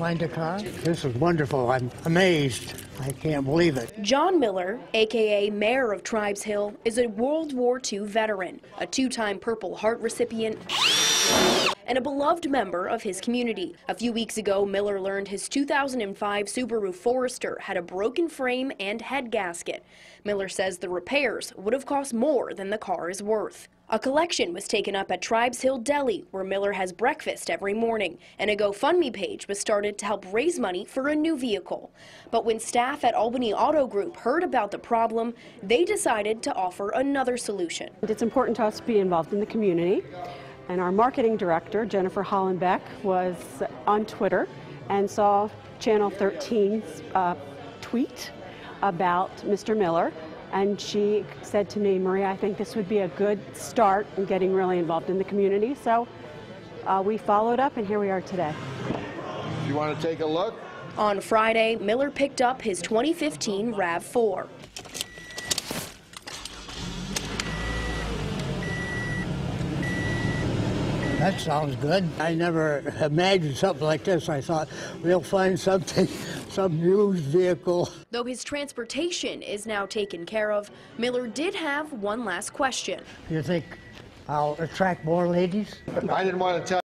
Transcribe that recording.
Find a car? This is wonderful. I'm amazed. I can't believe it. John Miller, a.k.a. Mayor of Tribes Hill, is a World War II veteran, a two-time Purple Heart recipient, and a beloved member of his community. A few weeks ago, Miller learned his 2005 Subaru Forester had a broken frame and head gasket. Miller says the repairs would have cost more than the car is worth. A collection was taken up at Tribes Hill Deli, where Miller has breakfast every morning, and a GoFundMe page was started to help raise money for a new vehicle. But when staff at Albany Auto Group heard about the problem, they decided to offer another solution. It's important to us to be involved in the community, and our marketing director, Jennifer Hollenbeck, was on Twitter and saw Channel 13's tweet about Mr. Miller. And she said to me, Maria, I think this would be a good start in getting really involved in the community. So we followed up, and here we are today. If you want to take a look. On Friday, Miller picked up his 2015 RAV4. That sounds good. I never imagined something like this. I thought we'll find something, some used vehicle. Though his transportation is now taken care of, Miller did have one last question. You think I'll attract more ladies? I didn't want to tell